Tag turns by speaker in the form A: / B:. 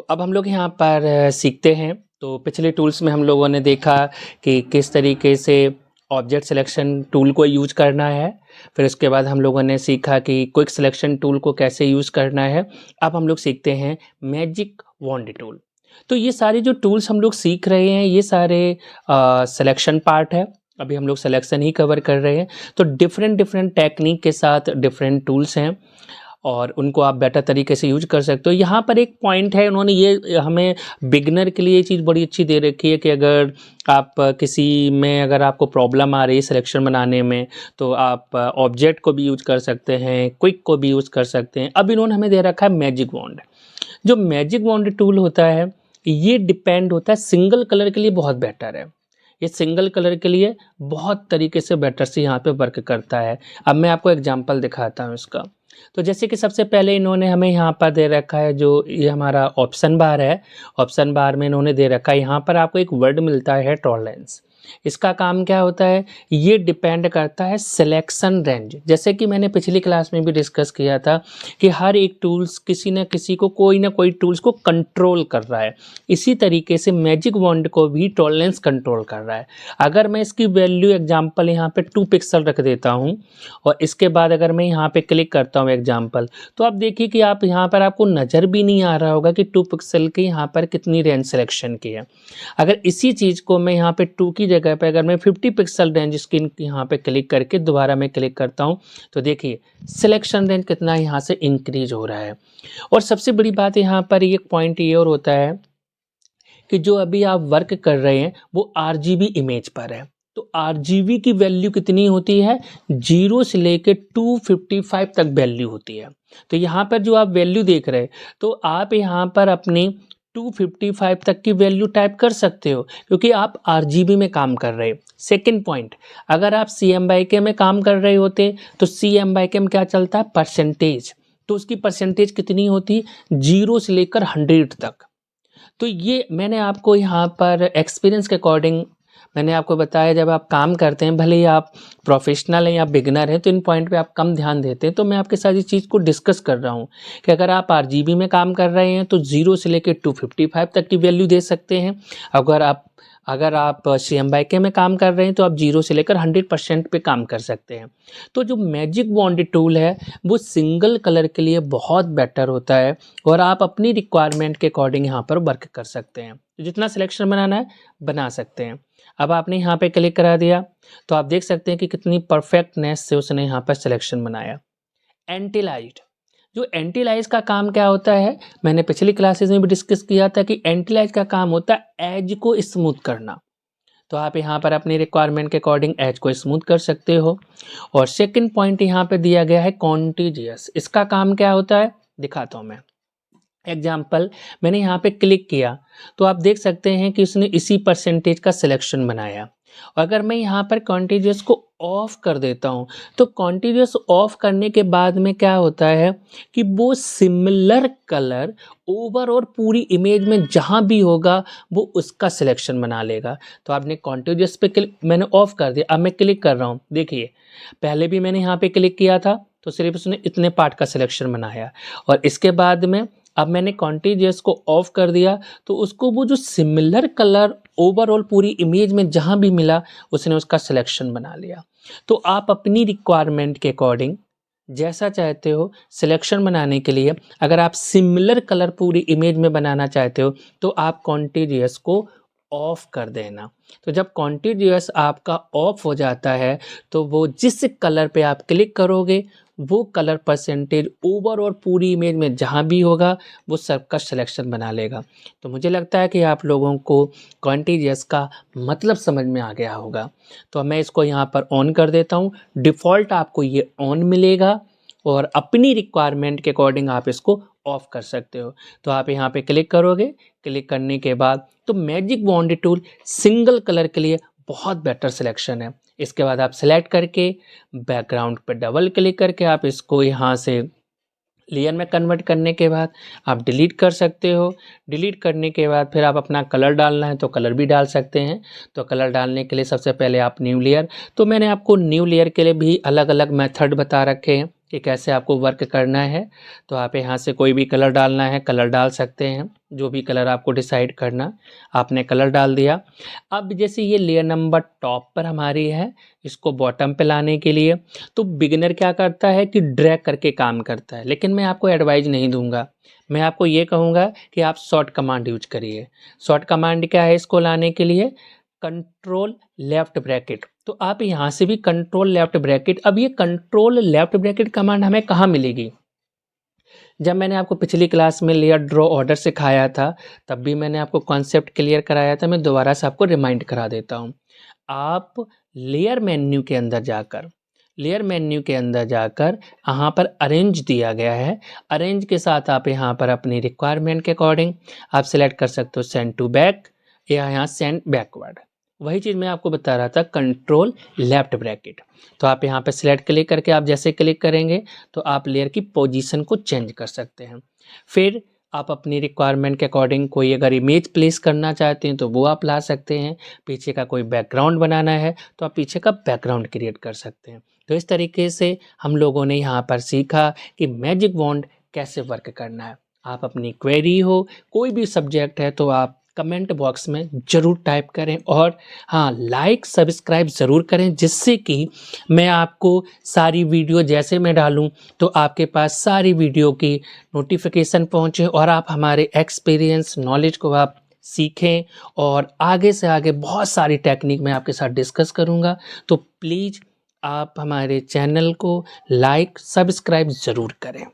A: अब हम लोग यहाँ पर सीखते हैं। तो पिछले टूल्स में हम लोगों ने देखा कि किस तरीके से ऑब्जेक्ट सिलेक्शन टूल को यूज करना है। फिर उसके बाद हम लोगों ने सीखा कि क्विक सिलेक्शन टूल को कैसे यूज करना है। अब हम लोग सीखते हैं मैजिक वॉन्ड टूल। तो ये सारे जो टूल्स हम लोग सीख रहे हैं ये सारे सिलेक्शन पार्ट है। अभी हम लोग सिलेक्शन ही कवर कर रहे हैं। तो डिफरेंट डिफरेंट टेक्निक के साथ डिफरेंट टूल्स हैं और उनको आप बेटर तरीके से यूज कर सकते हो। यहाँ पर एक पॉइंट है, उन्होंने ये हमें बिगनर के लिए ये चीज़ बड़ी अच्छी दे रखी है कि अगर आप किसी में अगर आपको प्रॉब्लम आ रही है सिलेक्शन बनाने में तो आप ऑब्जेक्ट को भी यूज कर सकते हैं, क्विक को भी यूज कर सकते हैं। अब इन्होंने हमें दे रखा है मैजिक वॉन्ड। जो मैजिक वॉन्ड टूल होता है ये डिपेंड होता है सिंगल कलर के लिए बहुत बेटर है। ये सिंगल कलर के लिए बहुत तरीके से बेटर से यहाँ पे वर्क करता है। अब मैं आपको एग्जांपल दिखाता हूँ इसका। तो जैसे कि सबसे पहले इन्होंने हमें यहाँ पर दे रखा है, जो ये हमारा ऑप्शन बार है। ऑप्शन बार में इन्होंने दे रखा है, यहाँ पर आपको एक वर्ड मिलता है टॉलरेंस। इसका काम क्या होता है, ये डिपेंड करता है सिलेक्शन रेंज। जैसे कि मैंने पिछली क्लास में भी डिस्कस किया था कि हर एक टूल्स किसी न किसी को कोई ना कोई टूल्स को कंट्रोल कर रहा है। इसी तरीके से मैजिक वॉन्ड को भी टॉलरेंस कंट्रोल कर रहा है। अगर मैं इसकी वैल्यू एग्जांपल यहाँ पे 2 पिक्सल रख देता हूँ और इसके बाद अगर मैं यहाँ पे क्लिक करता हूँ एग्जांपल, तो आप देखिए कि आप यहाँ पर आपको नज़र भी नहीं आ रहा होगा कि 2 पिक्सल की यहाँ पर कितनी रेंज सिलेक्शन की है। अगर इसी चीज़ को मैं यहाँ पे 2 की जगह पे अगर मैं 50 पिक्सल रेंज स्क्रीन यहाँ पे क्लिक करके दोबारा मैं क्लिक करता हूँ तो देखिए सिलेक्शन रेंज कितना यहाँ से इंक्रीज हो रहा है। और सबसे बड़ी बात यहाँ पर एक पॉइंट ये और होता है कि जो अभी आप वर्क कर रहे हैं वो RGB इमेज पर है। तो RGB की वैल्यू कितनी होती है, 0 से लेके 255 तक वैल्यू होती है। तो यहाँ पर जो आप वैल्यू देख रहे हैं तो आप यहाँ पर अपनी 255 तक की वैल्यू टाइप कर सकते हो क्योंकि आप RGB में काम कर रहे हो। सेकंड पॉइंट, अगर आप CM/K में काम कर रहे होते तो CM/K में क्या चलता है, परसेंटेज। तो उसकी परसेंटेज कितनी होती, 0 से लेकर 100 तक। तो ये मैंने आपको यहाँ पर एक्सपीरियंस के अकॉर्डिंग मैंने आपको बताया, जब आप काम करते हैं भले ही आप प्रोफेशनल हैं या बिगनर हैं तो इन पॉइंट पे आप कम ध्यान देते हैं। तो मैं आपके साथ इस चीज़ को डिस्कस कर रहा हूँ कि अगर आप RGB में काम कर रहे हैं तो 0 से लेकर 255 तक की वैल्यू दे सकते हैं। अगर आप CM/K में काम कर रहे हैं तो आप 0 से लेकर 100% पे काम कर सकते हैं। तो जो मैजिक वॉन्ड टूल है वो सिंगल कलर के लिए बहुत बेटर होता है और आप अपनी रिक्वायरमेंट के अकॉर्डिंग यहाँ पर वर्क कर सकते हैं। तो जितना सिलेक्शन बनाना है बना सकते हैं। अब आपने यहाँ पे क्लिक करा दिया तो आप देख सकते हैं कि कितनी परफेक्टनेस से उसने यहाँ पर सिलेक्शन बनाया। एंटीलाइज, जो एंटीलाइज का काम क्या होता है, मैंने पिछली क्लासेस में भी डिस्कस किया था कि एंटीलाइज का काम होता है एज को स्मूथ करना। तो आप यहाँ पर अपनी रिक्वायरमेंट के अकॉर्डिंग एज को स्मूथ कर सकते हो। और सेकंड पॉइंट यहाँ पे दिया गया है कॉन्टिजियस। इसका काम क्या होता है दिखाता हूँ मैं। एग्जाम्पल, मैंने यहाँ पे क्लिक किया तो आप देख सकते हैं कि उसने इसी परसेंटेज का सिलेक्शन बनाया। और अगर मैं यहाँ पर कॉन्टिजियस को ऑफ कर देता हूँ तो कॉन्टिजियस ऑफ करने के बाद में क्या होता है कि वो सिमिलर कलर ओवर और पूरी इमेज में जहाँ भी होगा वो उसका सिलेक्शन बना लेगा। तो आपने कॉन्टिजियस पे क्लिक, मैंने ऑफ कर दिया, अब मैं क्लिक कर रहा हूँ। देखिए पहले भी मैंने यहाँ पे क्लिक किया था तो सिर्फ उसने इतने पार्ट का सिलेक्शन बनाया और इसके बाद में अब मैंने कॉन्टिजियस को ऑफ कर दिया तो उसको वो जो सिमिलर कलर ओवरऑल पूरी इमेज में जहाँ भी मिला उसने उसका सिलेक्शन बना लिया। तो आप अपनी रिक्वायरमेंट के अकॉर्डिंग जैसा चाहते हो सिलेक्शन बनाने के लिए, अगर आप सिमिलर कलर पूरी इमेज में बनाना चाहते हो तो आप कॉन्टिजियस को ऑफ कर देना। तो जब कॉन्टिजियस आपका ऑफ हो जाता है तो वो जिस कलर पे आप क्लिक करोगे वो कलर परसेंटेज ओवर और पूरी इमेज में जहाँ भी होगा वो सबका सिलेक्शन बना लेगा। तो मुझे लगता है कि आप लोगों को कॉन्टिजियस का मतलब समझ में आ गया होगा। तो मैं इसको यहाँ पर ऑन कर देता हूँ। डिफ़ॉल्ट आपको ये ऑन मिलेगा और अपनी रिक्वायरमेंट के अकॉर्डिंग आप इसको ऑफ कर सकते हो। तो आप यहाँ पे क्लिक करोगे, क्लिक करने के बाद तो magic wand tool single colour के लिए बहुत बेटर सिलेक्शन है। इसके बाद आप सेलेक्ट करके बैकग्राउंड पर डबल क्लिक करके आप इसको यहाँ से लेयर में कन्वर्ट करने के बाद आप डिलीट कर सकते हो। डिलीट करने के बाद फिर आप अपना कलर डालना है तो कलर भी डाल सकते हैं। तो कलर डालने के लिए सबसे पहले आप न्यू लेयर, तो मैंने आपको न्यू लेयर के लिए भी अलग अलग मेथड बता रखे हैं। कि कैसे आपको वर्क करना है। तो आप यहाँ से कोई भी कलर डालना है कलर डाल सकते हैं, जो भी कलर आपको डिसाइड करना, आपने कलर डाल दिया। अब जैसे ये लेयर नंबर टॉप पर हमारी है, इसको बॉटम पे लाने के लिए तो बिगिनर क्या करता है कि ड्रैग करके काम करता है, लेकिन मैं आपको एडवाइज नहीं दूंगा। मैं आपको ये कहूँगा कि आप शॉर्ट कमांड यूज करिए। शॉर्ट कमांड क्या है इसको लाने के लिए? Control left bracket. तो आप यहाँ से भी कंट्रोल लेफ्ट ब्रैकेट। अब ये कंट्रोल लेफ्ट ब्रैकेट कमांड हमें कहाँ मिलेगी? जब मैंने आपको पिछली क्लास में लेयर ड्रॉ ऑर्डर सिखाया था, तब भी मैंने आपको कॉन्सेप्ट क्लियर कराया था। मैं दोबारा से आपको रिमाइंड करा देता हूँ। आप लेयर मेन्यू के अंदर जाकर यहाँ पर अरेंज दिया गया है। अरेंज के साथ आप यहाँ पर अपनी रिक्वायरमेंट के अकॉर्डिंग आप सिलेक्ट कर सकते हो सेंड टू बैक या यहाँ सेंड बैकवर्ड। वही चीज़ मैं आपको बता रहा था, कंट्रोल लेफ्ट ब्रैकेट। तो आप यहाँ पे सिलेक्ट क्लिक करके आप जैसे क्लिक करेंगे तो आप लेयर की पोजीशन को चेंज कर सकते हैं। फिर आप अपनी रिक्वायरमेंट के अकॉर्डिंग कोई अगर इमेज प्लेस करना चाहते हैं तो वो आप ला सकते हैं। पीछे का कोई बैकग्राउंड बनाना है तो आप पीछे का बैकग्राउंड क्रिएट कर सकते हैं। तो इस तरीके से हम लोगों ने यहाँ पर सीखा कि मैजिक वॉन्ड कैसे वर्क करना है। आप अपनी क्वेरी हो, कोई भी सब्जेक्ट है, तो आप कमेंट बॉक्स में ज़रूर टाइप करें और हाँ, लाइक सब्सक्राइब ज़रूर करें, जिससे कि मैं आपको सारी वीडियो जैसे मैं डालूं तो आपके पास सारी वीडियो की नोटिफिकेशन पहुंचे और आप हमारे एक्सपीरियंस नॉलेज को आप सीखें। और आगे से आगे बहुत सारी टेक्निक मैं आपके साथ डिस्कस करूंगा। तो प्लीज़ आप हमारे चैनल को लाइक सब्सक्राइब ज़रूर करें।